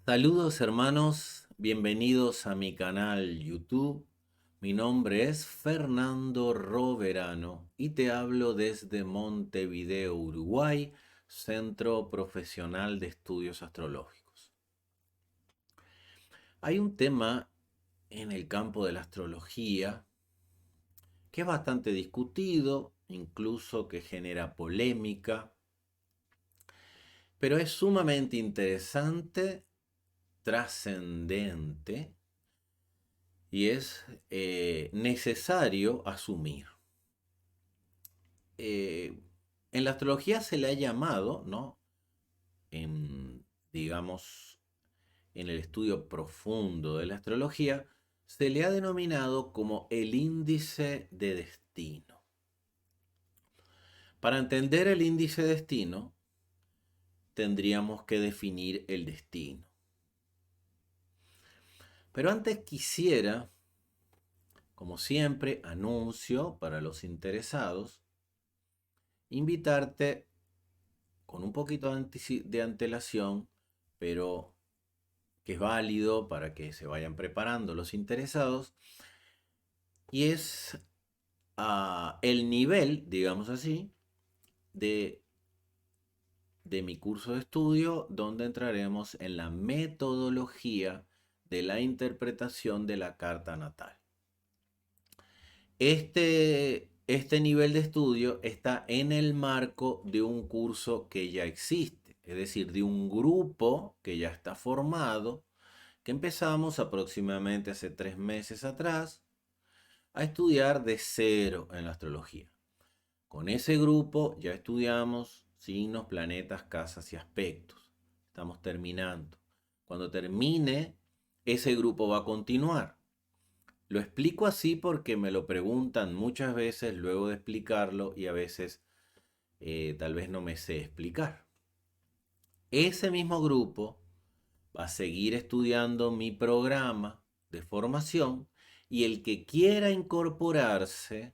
Saludos hermanos, bienvenidos a mi canal YouTube. Mi nombre es Fernando Roverano y te hablo desde Montevideo, Uruguay, Centro Profesional de Estudios Astrológicos. Hay un tema en el campo de la astrología que es bastante discutido, incluso que genera polémica, pero es sumamente interesante, trascendente y es necesario asumir. Eh, en la astrología se le ha llamado, ¿no? En, digamos, en el estudio profundo de la astrología, se le ha denominado como el índice de destino. Para entender el índice de destino, tendríamos que definir el destino. Pero antes quisiera, como siempre, anuncio para los interesados, invitarte con un poquito de antelación, pero que es válido para que se vayan preparando los interesados, y es el nivel, digamos así, de, de mi curso de estudio, donde entraremos en la metodología de la interpretación de la carta natal. Este nivel de estudio está en el marco de un curso que ya existe, es decir, de un grupo que ya está formado, que empezamos aproximadamente hace 3 meses atrás a estudiar de cero en la astrología. Con ese grupo ya estudiamos signos, planetas, casas y aspectos. Estamos terminando. Cuando termine, ese grupo va a continuar. Lo explico así porque me lo preguntan muchas veces luego de explicarlo y a veces tal vez no me sé explicar. Ese mismo grupo va a seguir estudiando mi programa de formación y el que quiera incorporarse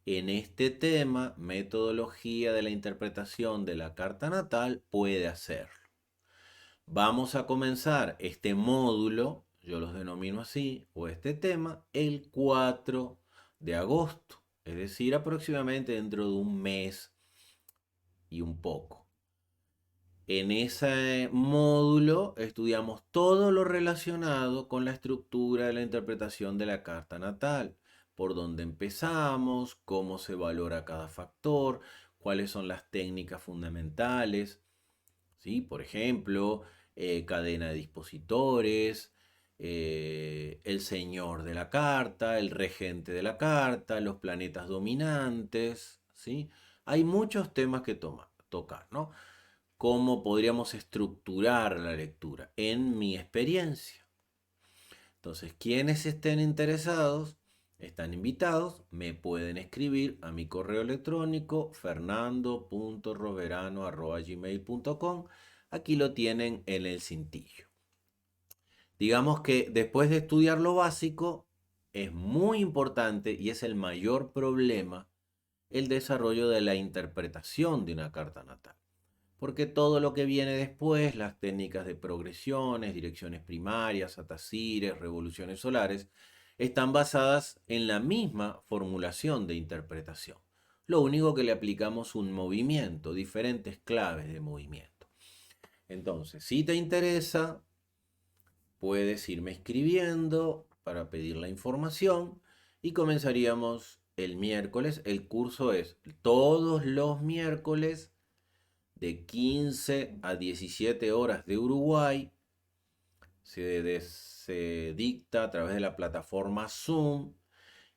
en este tema, metodología de la interpretación de la carta natal, puede hacerlo. Vamos a comenzar este módulo, yo los denomino así, o este tema, el 4 de agosto, es decir, aproximadamente dentro de un mes y un poco. En ese módulo estudiamos todo lo relacionado con la estructura de la interpretación de la carta natal, por dónde empezamos, cómo se valora cada factor, cuáles son las técnicas fundamentales, ¿sí? Por ejemplo, cadena de dispositores, el señor de la carta, el regente de la carta, los planetas dominantes, ¿sí? Hay muchos temas que tocar, ¿no? Cómo podríamos estructurar la lectura, en mi experiencia. Entonces, quienes estén interesados, están invitados, me pueden escribir a mi correo electrónico fernando.roverano@gmail.com. Aquí lo tienen en el cintillo. Digamos que después de estudiar lo básico, es muy importante y es el mayor problema el desarrollo de la interpretación de una carta natal. Porque todo lo que viene después, las técnicas de progresiones, direcciones primarias, atasires, revoluciones solares, están basadas en la misma formulación de interpretación. Lo único que le aplicamos un movimiento, diferentes claves de movimiento. Entonces, si te interesa, puedes irme escribiendo para pedir la información y comenzaríamos el miércoles. El curso es todos los miércoles de 15 a 17 horas de Uruguay. Se dicta a través de la plataforma Zoom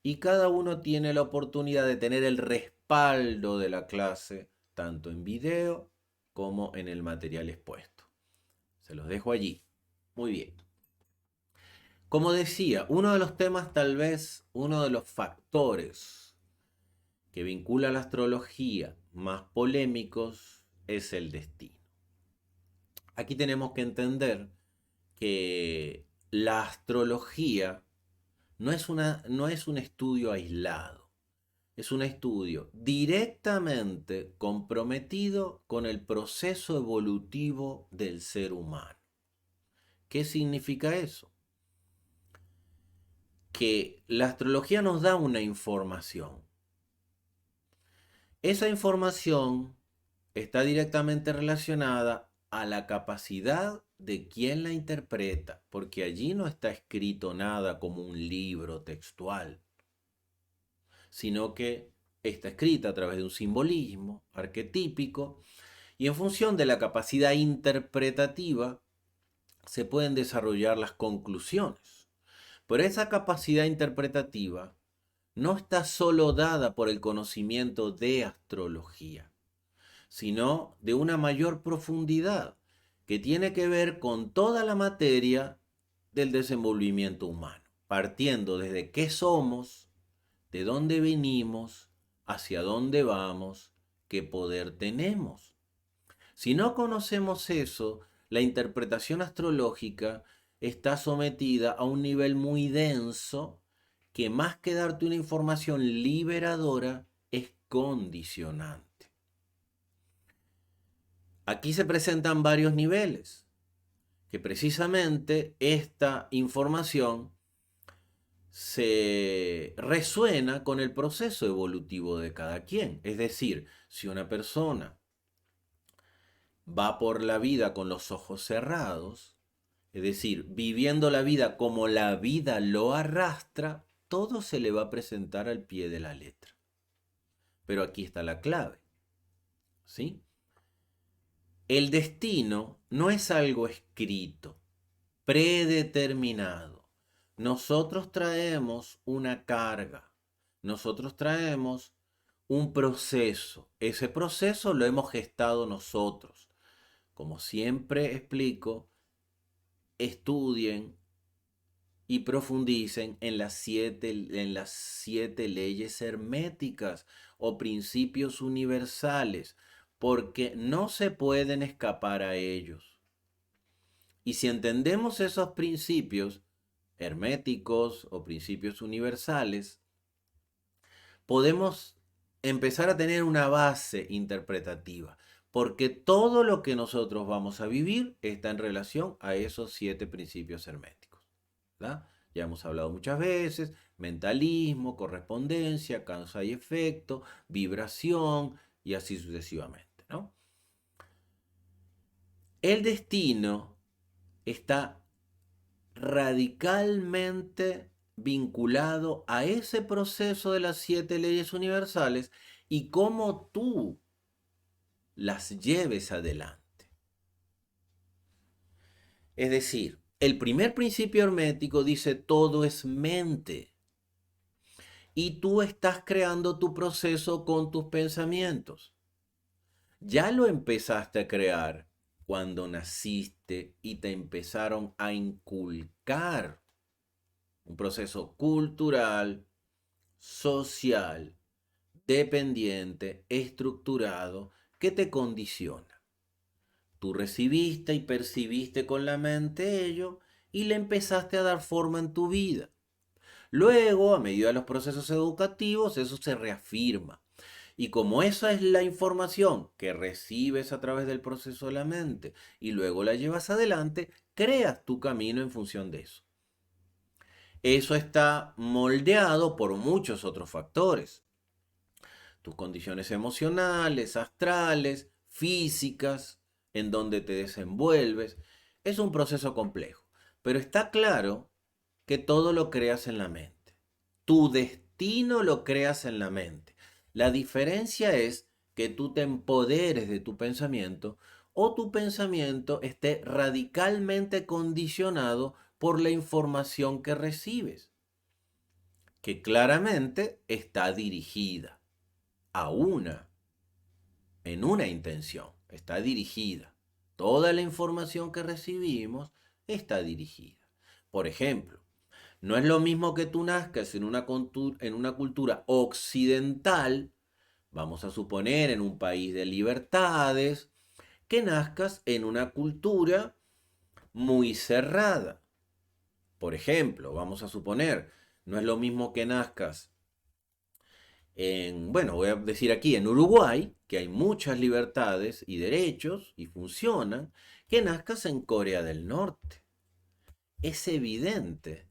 y cada uno tiene la oportunidad de tener el respaldo de la clase, tanto en video como en el material expuesto. Se los dejo allí. Muy bien. Como decía, uno de los temas, tal vez uno de los factores que vincula la astrología más polémicos es el destino. Aquí tenemos que entender que la astrología no es un estudio aislado, es un estudio directamente comprometido con el proceso evolutivo del ser humano. ¿Qué significa eso? Que la astrología nos da una información. Esa información está directamente relacionada a la capacidad de quien la interpreta, porque allí no está escrito nada como un libro textual, sino que está escrita a través de un simbolismo arquetípico y en función de la capacidad interpretativa se pueden desarrollar las conclusiones. Pero esa capacidad interpretativa no está solo dada por el conocimiento de astrología, sino de una mayor profundidad que tiene que ver con toda la materia del desenvolvimiento humano, partiendo desde qué somos, de dónde venimos, hacia dónde vamos, qué poder tenemos. Si no conocemos eso, la interpretación astrológica está sometida a un nivel muy denso que más que darte una información liberadora, es condicionante. Aquí se presentan varios niveles, que precisamente esta información se resuena con el proceso evolutivo de cada quien. Es decir, si una persona va por la vida con los ojos cerrados, es decir, viviendo la vida como la vida lo arrastra, todo se le va a presentar al pie de la letra. Pero aquí está la clave, ¿sí? El destino no es algo escrito, predeterminado. Nosotros traemos una carga, nosotros traemos un proceso. Ese proceso lo hemos gestado nosotros. Como siempre explico, estudien y profundicen en las siete leyes herméticas o principios universales, porque no se pueden escapar a ellos. Y si entendemos esos principios herméticos o principios universales, podemos empezar a tener una base interpretativa, porque todo lo que nosotros vamos a vivir está en relación a esos 7 principios herméticos, ¿verdad? Ya hemos hablado muchas veces: mentalismo, correspondencia, causa y efecto, vibración y así sucesivamente, ¿no? El destino está radicalmente vinculado a ese proceso de las 7 leyes universales y cómo tú las lleves adelante. Es decir, el primer principio hermético dice: todo es mente. Y tú estás creando tu proceso con tus pensamientos. Ya lo empezaste a crear cuando naciste y te empezaron a inculcar un proceso cultural, social, dependiente, estructurado, que te condiciona. Tú recibiste y percibiste con la mente ello y le empezaste a dar forma en tu vida. Luego, a medida de los procesos educativos, eso se reafirma. Y como esa es la información que recibes a través del proceso de la mente y luego la llevas adelante, creas tu camino en función de eso. Eso está moldeado por muchos otros factores. Tus condiciones emocionales, astrales, físicas, en donde te desenvuelves. Es un proceso complejo, pero está claro que todo lo creas en la mente. Tu destino lo creas en la mente. La diferencia es que tú te empoderes de tu pensamiento o tu pensamiento esté radicalmente condicionado por la información que recibes, que claramente está dirigida a en una intención, está dirigida. Toda la información que recibimos está dirigida. Por ejemplo, no es lo mismo que tú nazcas en una cultura occidental, vamos a suponer en un país de libertades, que nazcas en una cultura muy cerrada. Por ejemplo, vamos a suponer, no es lo mismo que nazcas bueno, voy a decir aquí en Uruguay, que hay muchas libertades y derechos y funcionan, que nazcas en Corea del Norte. es evidente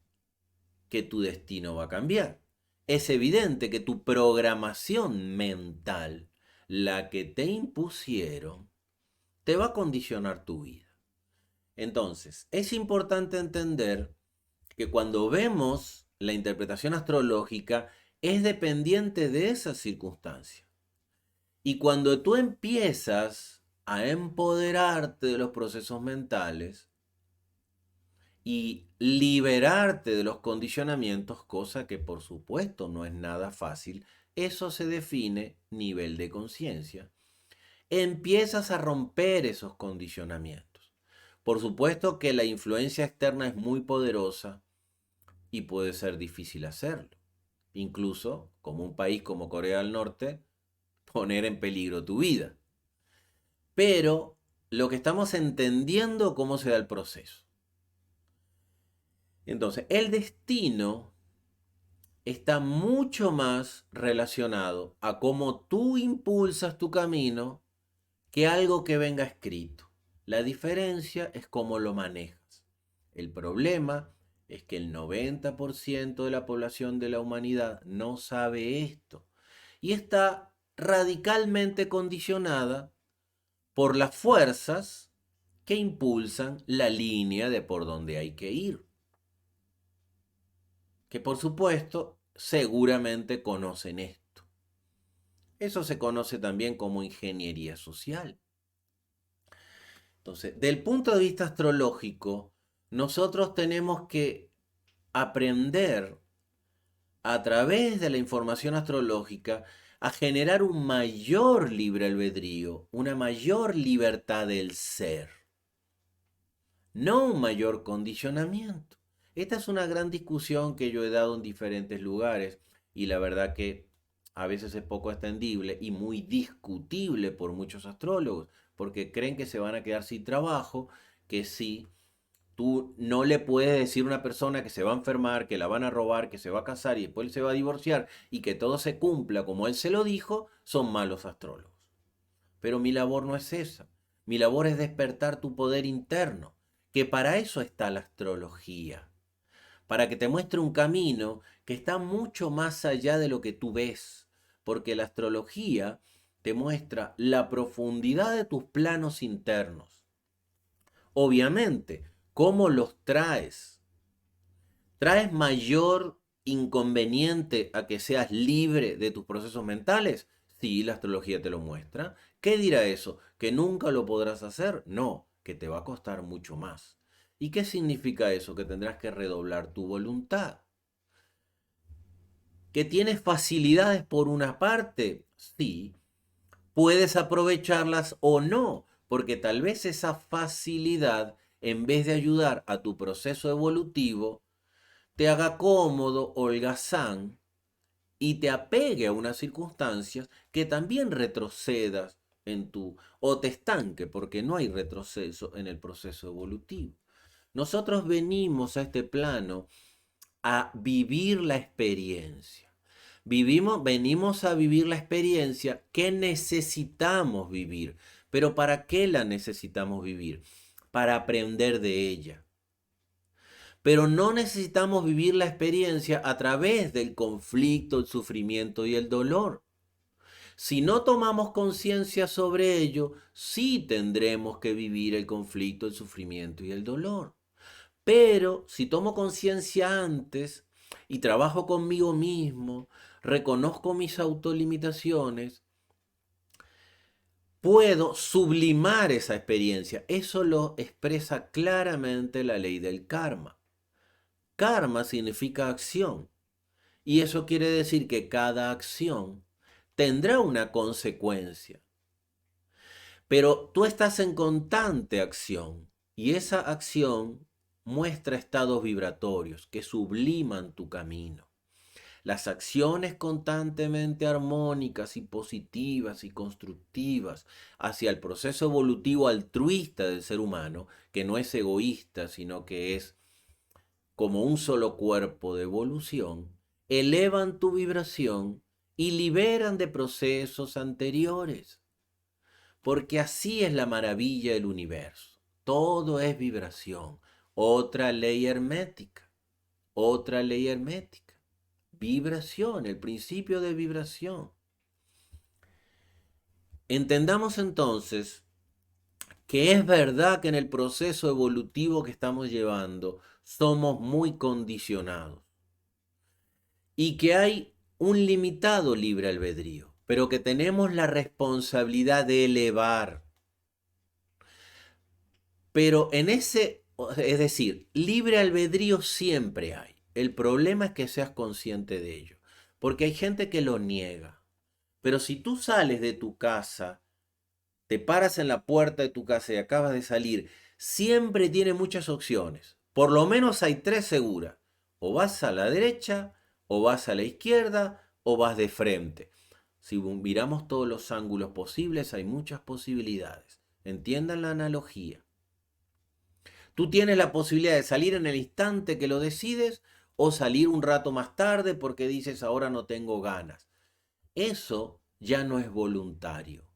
que tu destino va a cambiar. Es evidente que tu programación mental, la que te impusieron, te va a condicionar tu vida. Entonces, es importante entender que cuando vemos la interpretación astrológica es dependiente de esas circunstancias. Y cuando tú empiezas a empoderarte de los procesos mentales y liberarte de los condicionamientos, cosa que por supuesto no es nada fácil, eso se define nivel de conciencia. Empiezas a romper esos condicionamientos. Por supuesto que la influencia externa es muy poderosa y puede ser difícil hacerlo. Incluso, como un país como Corea del Norte, poner en peligro tu vida. Pero lo que estamos entendiendo cómo se da el proceso. Entonces, el destino está mucho más relacionado a cómo tú impulsas tu camino que algo que venga escrito. La diferencia es cómo lo manejas. El problema es que el 90% de la población de la humanidad no sabe esto y está radicalmente condicionada por las fuerzas que impulsan la línea de por donde hay que ir. Que por supuesto seguramente conocen esto. Eso se conoce también como ingeniería social. Entonces, del punto de vista astrológico, nosotros tenemos que aprender a través de la información astrológica a generar un mayor libre albedrío, una mayor libertad del ser, no un mayor condicionamiento. Esta es una gran discusión que yo he dado en diferentes lugares y la verdad que a veces es poco extendible y muy discutible por muchos astrólogos, porque creen que se van a quedar sin trabajo, que si tú no le puedes decir a una persona que se va a enfermar, que la van a robar, que se va a casar y después se va a divorciar y que todo se cumpla como él se lo dijo, son malos astrólogos. Pero mi labor no es esa. Mi labor es despertar tu poder interno, que para eso está la astrología, para que te muestre un camino que está mucho más allá de lo que tú ves, porque la astrología te muestra la profundidad de tus planos internos. Obviamente, ¿cómo los traes? ¿Traes mayor inconveniente a que seas libre de tus procesos mentales? Sí, la astrología te lo muestra. ¿Qué dirá eso? ¿Que nunca lo podrás hacer? No, que te va a costar mucho más. ¿Y qué significa eso? Que tendrás que redoblar tu voluntad. ¿Que tienes facilidades por una parte? Sí. ¿Puedes aprovecharlas o no? Porque tal vez esa facilidad, en vez de ayudar a tu proceso evolutivo, te haga cómodo, holgazán, y te apegue a unas circunstancias que también retrocedas en tu, o te estanque, porque no hay retroceso en el proceso evolutivo. Nosotros venimos a este plano a vivir la experiencia. Venimos a vivir la experiencia que necesitamos vivir. Pero ¿para qué la necesitamos vivir? Para aprender de ella. Pero no necesitamos vivir la experiencia a través del conflicto, el sufrimiento y el dolor. Si no tomamos conciencia sobre ello, sí tendremos que vivir el conflicto, el sufrimiento y el dolor. Pero si tomo conciencia antes y trabajo conmigo mismo, reconozco mis autolimitaciones, puedo sublimar esa experiencia. Eso lo expresa claramente la ley del karma. Karma significa acción. Y eso quiere decir que cada acción tendrá una consecuencia. Pero tú estás en constante acción y esa acción muestra estados vibratorios que subliman tu camino. Las acciones constantemente armónicas y positivas y constructivas hacia el proceso evolutivo altruista del ser humano, que no es egoísta, sino que es como un solo cuerpo de evolución, elevan tu vibración y liberan de procesos anteriores. Porque así es la maravilla del universo. Todo es vibración. Otra ley hermética, otra ley hermética. Vibración, el principio de vibración. Entendamos entonces que es verdad que en el proceso evolutivo que estamos llevando somos muy condicionados y que hay un limitado libre albedrío, pero que tenemos la responsabilidad de elevar. Pero en ese, es decir, libre albedrío siempre hay. El problema es que seas consciente de ello, porque hay gente que lo niega. Pero si tú sales de tu casa, te paras en la puerta de tu casa y acabas de salir, siempre tiene muchas opciones. Por lo menos hay tres seguras. O vas a la derecha, o vas a la izquierda, o vas de frente. Si miramos todos los ángulos posibles, hay muchas posibilidades. Entiendan la analogía. Tú tienes la posibilidad de salir en el instante que lo decides o salir un rato más tarde porque dices ahora no tengo ganas. Eso ya no es voluntario.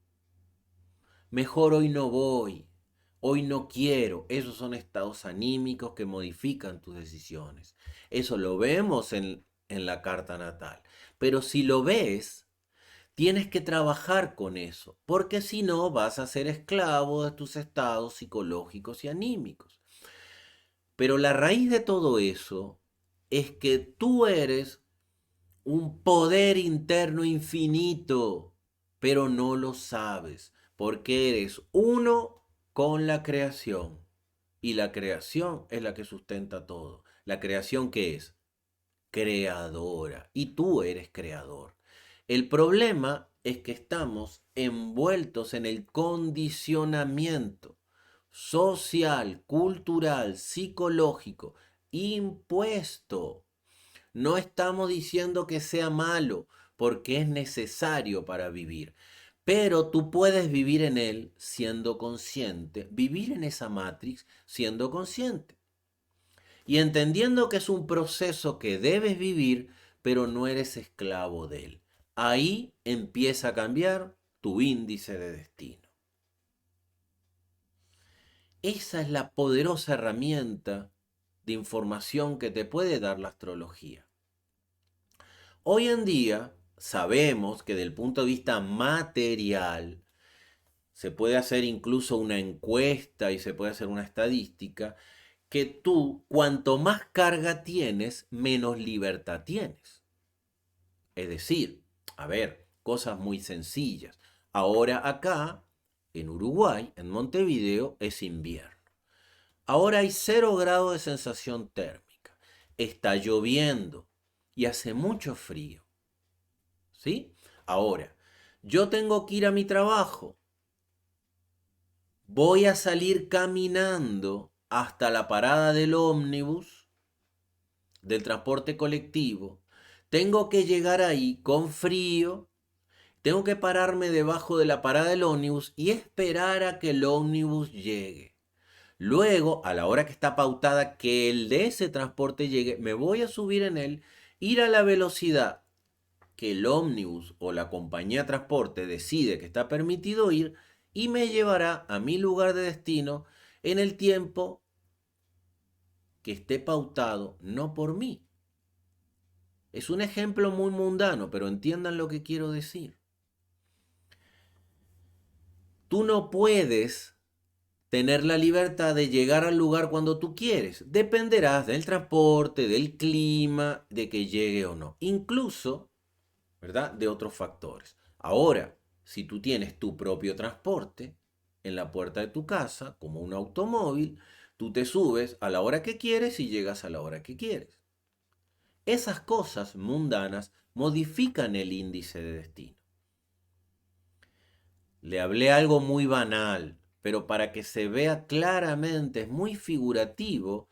Mejor hoy no voy, hoy no quiero. Esos son estados anímicos que modifican tus decisiones. Eso lo vemos en la carta natal. Pero si lo ves, tienes que trabajar con eso, porque si no vas a ser esclavo de tus estados psicológicos y anímicos. Pero la raíz de todo eso es que tú eres un poder interno infinito, pero no lo sabes, porque eres uno con la creación. Y la creación es la que sustenta todo. ¿La creación qué es? Creadora. Y tú eres creador. El problema es que estamos envueltos en el condicionamiento social, cultural, psicológico, impuesto. No estamos diciendo que sea malo, porque es necesario para vivir. Pero tú puedes vivir en él siendo consciente, vivir en esa matrix siendo consciente. Y entendiendo que es un proceso que debes vivir, pero no eres esclavo de él. Ahí empieza a cambiar tu índice de destino. Esa es la poderosa herramienta de información que te puede dar la astrología. Hoy en día sabemos que desde el punto de vista material se puede hacer incluso una encuesta y se puede hacer una estadística que tú cuanto más carga tienes, menos libertad tienes. Es decir, a ver, cosas muy sencillas. Ahora acá, en Uruguay, en Montevideo, es invierno. Ahora hay 0 grados de sensación térmica. Está lloviendo y hace mucho frío. ¿Sí? Ahora, yo tengo que ir a mi trabajo. Voy a salir caminando hasta la parada del ómnibus, del transporte colectivo. Tengo que llegar ahí con frío. Tengo que pararme debajo de la parada del ómnibus y esperar a que el ómnibus llegue. Luego, a la hora que está pautada que el de ese transporte llegue, me voy a subir en él, ir a la velocidad que el ómnibus o la compañía de transporte decide que está permitido ir y me llevará a mi lugar de destino en el tiempo que esté pautado, no por mí. Es un ejemplo muy mundano, pero entiendan lo que quiero decir. Tú no puedes tener la libertad de llegar al lugar cuando tú quieres. Dependerás del transporte, del clima, de que llegue o no. Incluso, ¿verdad?, de otros factores. Ahora, si tú tienes tu propio transporte en la puerta de tu casa, como un automóvil, tú te subes a la hora que quieres y llegas a la hora que quieres. Esas cosas mundanas modifican el índice de destino. Le hablé algo muy banal, pero para que se vea claramente, es muy figurativo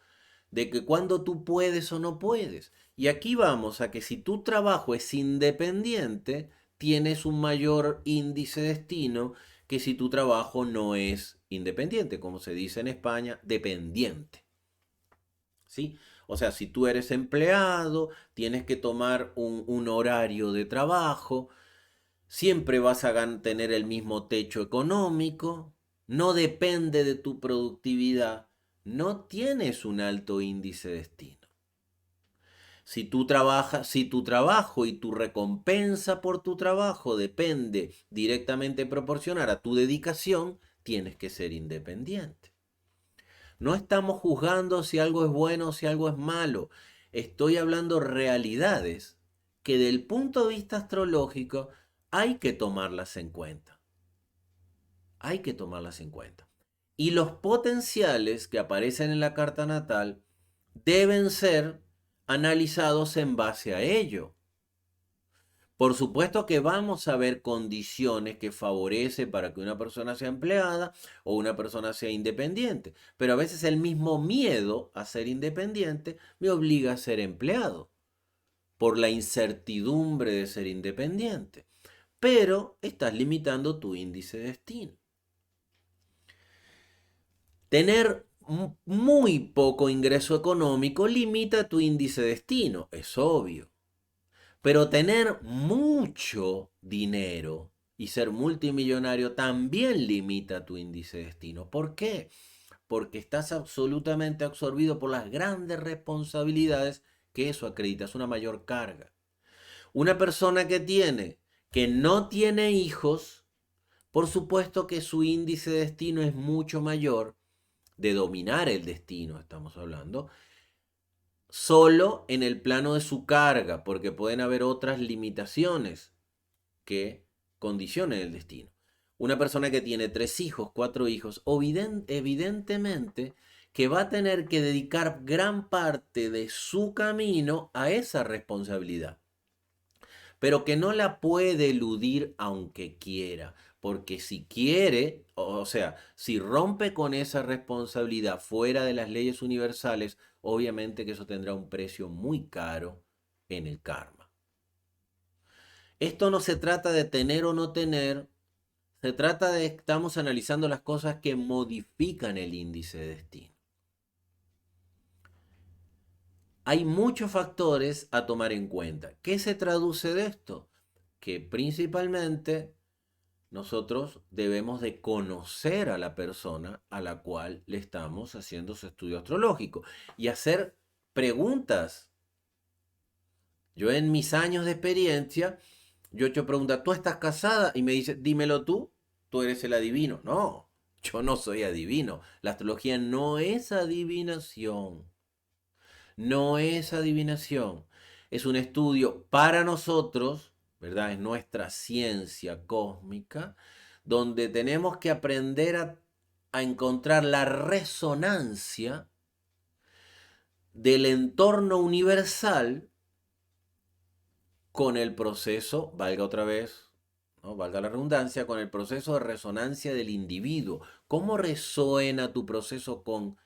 de que cuando tú puedes o no puedes. Y aquí vamos a que si tu trabajo es independiente, tienes un mayor índice de destino que si tu trabajo no es independiente, como se dice en España, dependiente. ¿Sí? O sea, si tú eres empleado, tienes que tomar un horario de trabajo, siempre vas a tener el mismo techo económico, no depende de tu productividad, no tienes un alto índice de destino. Si tú trabajas, si tu trabajo y tu recompensa por tu trabajo depende directamente proporcional a tu dedicación, tienes que ser independiente. No estamos juzgando si algo es bueno o si algo es malo. Estoy hablando realidades que del punto de vista astrológico hay que tomarlas en cuenta. Hay que tomarlas en cuenta. Y los potenciales que aparecen en la carta natal deben ser analizados en base a ello. Por supuesto que vamos a ver condiciones que favorecen para que una persona sea empleada o una persona sea independiente, pero a veces el mismo miedo a ser independiente me obliga a ser empleado por la incertidumbre de ser independiente. Pero estás limitando tu índice de destino. Tener muy poco ingreso económico limita tu índice de destino, es obvio. Pero tener mucho dinero y ser multimillonario también limita tu índice de destino. ¿Por qué? Porque estás absolutamente absorbido por las grandes responsabilidades que eso acredita, es una mayor carga. Una persona que no tiene hijos, por supuesto que su índice de destino es mucho mayor, de dominar el destino estamos hablando, solo en el plano de su carga, porque pueden haber otras limitaciones que condicionen el destino. Una persona que tiene 3 hijos, 4 hijos, evidentemente que va a tener que dedicar gran parte de su camino a esa responsabilidad, pero que no la puede eludir aunque quiera, porque si quiere, o sea, si rompe con esa responsabilidad fuera de las leyes universales, obviamente que eso tendrá un precio muy caro en el karma. Esto no se trata de tener o no tener, se trata de, estamos analizando las cosas que modifican el índice de destino. Hay muchos factores a tomar en cuenta. ¿Qué se traduce de esto? Que principalmente nosotros debemos de conocer a la persona a la cual le estamos haciendo su estudio astrológico y hacer preguntas. Yo en mis años de experiencia, yo he hecho preguntas, ¿tú estás casada? Y me dice, dímelo tú eres el adivino. No, yo no soy adivino. La astrología no es adivinación. No es adivinación. Es un estudio para nosotros, ¿verdad? Es nuestra ciencia cósmica, donde tenemos que aprender a encontrar la resonancia del entorno universal con el proceso, valga otra vez, ¿no? Valga la redundancia, con el proceso de resonancia del individuo. ¿Cómo resuena tu proceso con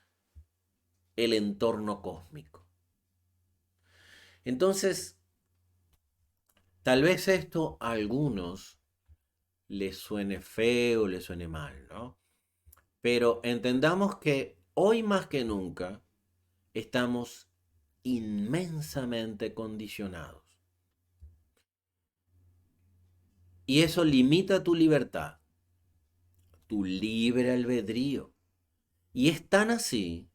el entorno cósmico? Entonces, tal vez esto a algunos les suene feo, les suene mal, ¿no? Pero entendamos que hoy más que nunca estamos inmensamente condicionados. Y eso limita tu libertad, tu libre albedrío. Y es tan así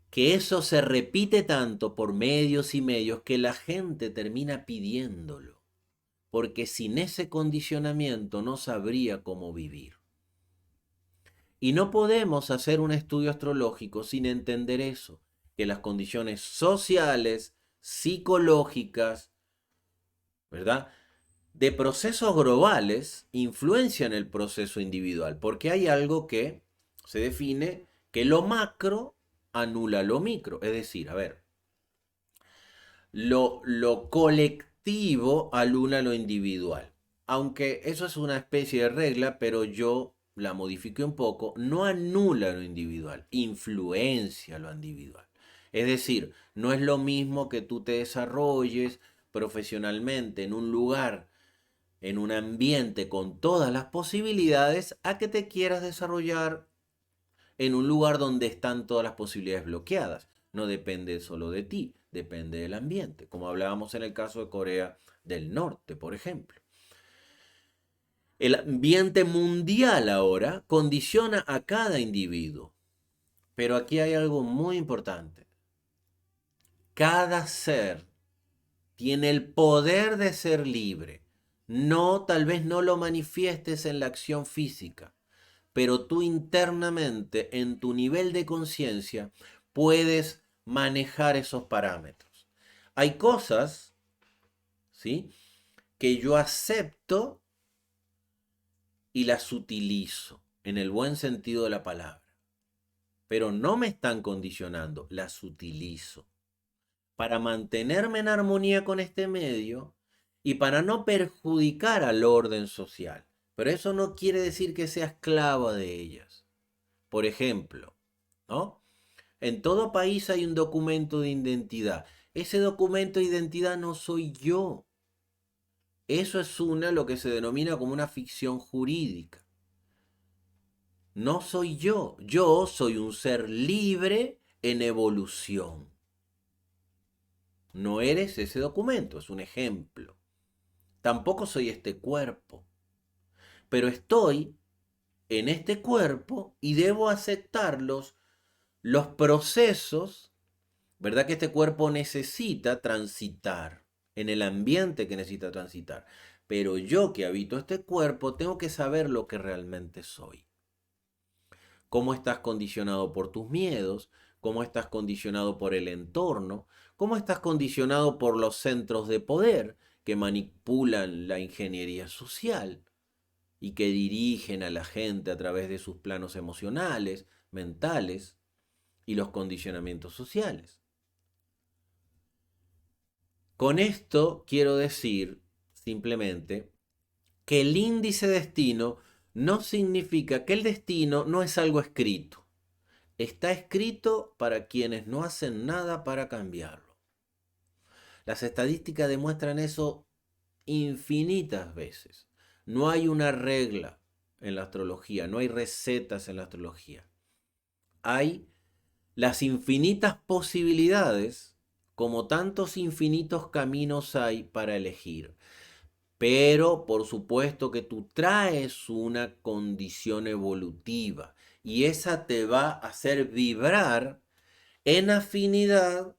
que eso se repite tanto por medios y medios que la gente termina pidiéndolo, porque sin ese condicionamiento no sabría cómo vivir. Y no podemos hacer un estudio astrológico sin entender eso, que las condiciones sociales, psicológicas, ¿verdad? De procesos globales influencian el proceso individual, porque hay algo que se define que lo macro anula lo micro. Es decir, a ver, lo colectivo anula lo individual. Aunque eso es una especie de regla, pero yo la modifiqué un poco, no anula lo individual, influencia lo individual. Es decir, no es lo mismo que tú te desarrolles profesionalmente en un lugar, en un ambiente con todas las posibilidades, a que te quieras desarrollar en un lugar donde están todas las posibilidades bloqueadas. No depende solo de ti, depende del ambiente, como hablábamos en el caso de Corea del Norte, por ejemplo. El ambiente mundial ahora condiciona a cada individuo, Pero aquí hay algo muy importante. Cada ser tiene el poder de ser libre. No, tal vez no lo manifiestes en la acción física, pero tú internamente, en tu nivel de conciencia, puedes manejar esos parámetros. Hay cosas, ¿sí?, que yo acepto y las utilizo en el buen sentido de la palabra, pero no me están condicionando, las utilizo para mantenerme en armonía con este medio y para no perjudicar al orden social. Pero eso no quiere decir que sea esclavo de ellas. Por ejemplo, ¿no? En todo país hay un documento de identidad. Ese documento de identidad no soy yo. Eso es lo que se denomina como una ficción jurídica. No soy yo. Yo soy un ser libre en evolución. No eres ese documento, es un ejemplo. Tampoco soy este cuerpo. Pero estoy en este cuerpo y debo aceptar los procesos, ¿verdad? Que este cuerpo necesita transitar, en el ambiente que necesita transitar. Pero yo que habito este cuerpo tengo que saber lo que realmente soy. Cómo estás condicionado por tus miedos, cómo estás condicionado por el entorno, cómo estás condicionado por los centros de poder que manipulan la ingeniería social y que dirigen a la gente a través de sus planos emocionales, mentales y los condicionamientos sociales. Con esto quiero decir simplemente que el índice destino no significa que el destino no es algo escrito. Está escrito para quienes no hacen nada para cambiarlo. Las estadísticas demuestran eso infinitas veces. No hay una regla en la astrología, no hay recetas en la astrología. Hay las infinitas posibilidades, como tantos infinitos caminos hay para elegir. Pero por supuesto que tú traes una condición evolutiva y esa te va a hacer vibrar en afinidad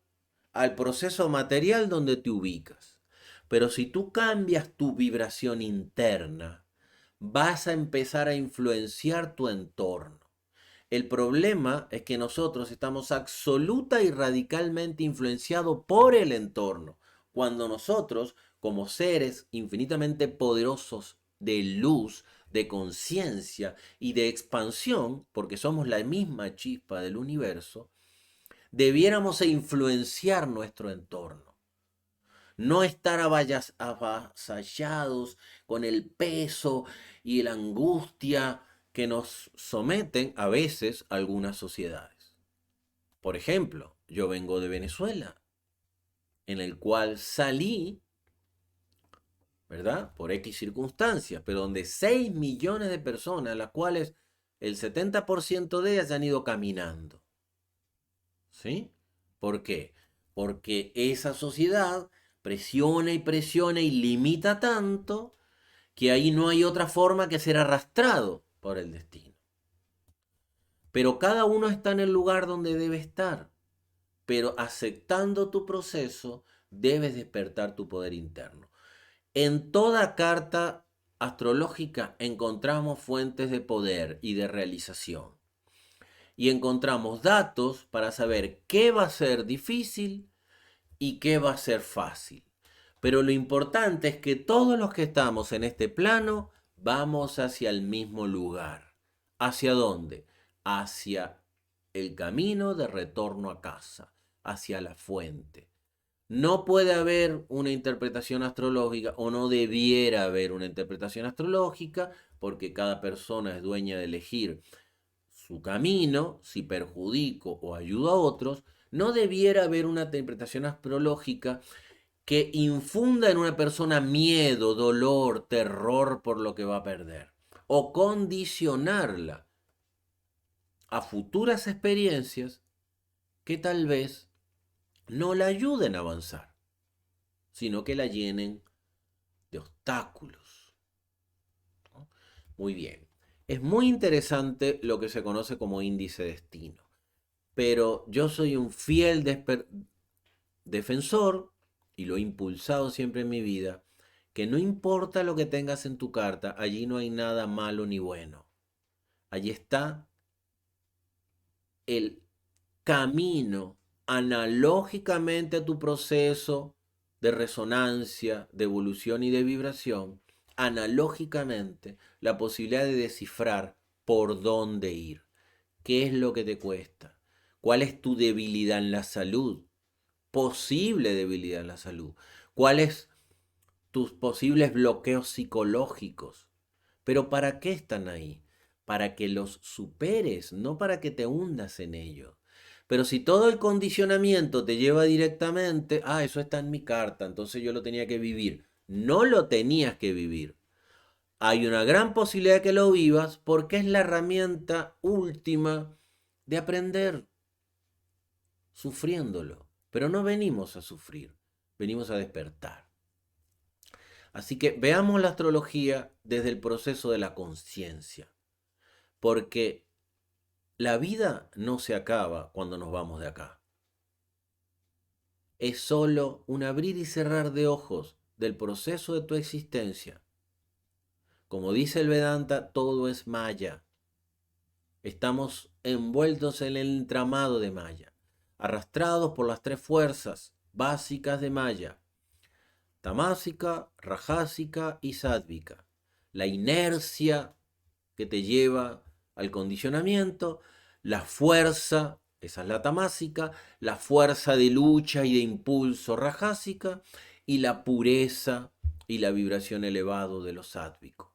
al proceso material donde te ubicas. Pero si tú cambias tu vibración interna, vas a empezar a influenciar tu entorno. El problema es que nosotros estamos absoluta y radicalmente influenciados por el entorno, cuando nosotros, como seres infinitamente poderosos de luz, de conciencia y de expansión, porque somos la misma chispa del universo, debiéramos influenciar nuestro entorno. No estar avasallados con el peso y la angustia que nos someten a veces algunas sociedades. Por ejemplo, yo vengo de Venezuela, en el cual salí, ¿verdad? Por X circunstancias, pero donde 6 millones de personas, las cuales el 70% de ellas han ido caminando. ¿Sí? ¿Por qué? Porque esa sociedad presiona y limita tanto que ahí no hay otra forma que ser arrastrado por el destino. Pero cada uno está en el lugar donde debe estar. Pero aceptando tu proceso, debes despertar tu poder interno. En toda carta astrológica encontramos fuentes de poder y de realización. Y encontramos datos para saber qué va a ser difícil y qué va a ser fácil. Pero lo importante es que todos los que estamos en este plano vamos hacia el mismo lugar. ¿Hacia dónde? Hacia el camino de retorno a casa, hacia la fuente. No puede haber una interpretación astrológica o no debiera haber una interpretación astrológica porque cada persona es dueña de elegir su camino, si perjudico o ayudo a otros. No debiera haber una interpretación astrológica que infunda en una persona miedo, dolor, terror por lo que va a perder, o condicionarla a futuras experiencias que tal vez no la ayuden a avanzar, sino que la llenen de obstáculos, ¿no? Muy bien. Es muy interesante lo que se conoce como índice destino. pero yo soy un fiel defensor, y lo he impulsado siempre en mi vida, que no importa lo que tengas en tu carta, allí no hay nada malo ni bueno. Allí está el camino analógicamente a tu proceso de resonancia, de evolución y de vibración, analógicamente la posibilidad de descifrar por dónde ir, qué es lo que te cuesta, cuál es tu debilidad en la salud, posible debilidad en la salud, cuáles tus posibles bloqueos psicológicos. Pero ¿para qué están ahí? Para que los superes, no para que te hundas en ellos. Pero si todo el condicionamiento te lleva directamente, eso está en mi carta, entonces yo lo tenía que vivir. No lo tenías que vivir. Hay una gran posibilidad de que lo vivas porque es la herramienta última de aprender, sufriéndolo. Pero no venimos a sufrir, venimos a despertar. Así que veamos la astrología desde el proceso de la conciencia, porque la vida no se acaba cuando nos vamos de acá. Es solo un abrir y cerrar de ojos del proceso de tu existencia. Como dice el Vedanta, todo es Maya. Estamos envueltos en el entramado de Maya, arrastrados por las tres fuerzas básicas de Maya: tamásica, rajásica y sádvica. La inercia que te lleva al condicionamiento, la fuerza, esa es la tamásica, la fuerza de lucha y de impulso rajásica, y la pureza y la vibración elevado de lo sádvico.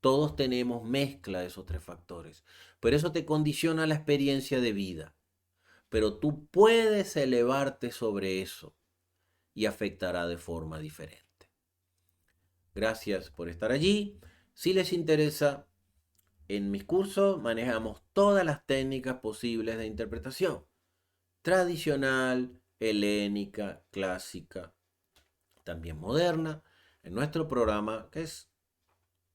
Todos tenemos mezcla de esos tres factores, pero eso te condiciona la experiencia de vida. Pero tú puedes elevarte sobre eso y afectará de forma diferente. Gracias por estar allí. Si les interesa, en mis cursos manejamos todas las técnicas posibles de interpretación: tradicional, helénica, clásica, también moderna. En nuestro programa, que es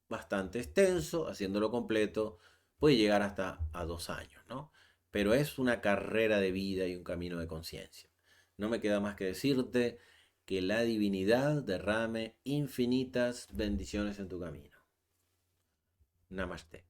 bastante extenso, haciéndolo completo, puede llegar hasta a 2 años, ¿no? Pero es una carrera de vida y un camino de conciencia. No me queda más que decirte que la divinidad derrame infinitas bendiciones en tu camino. Namaste.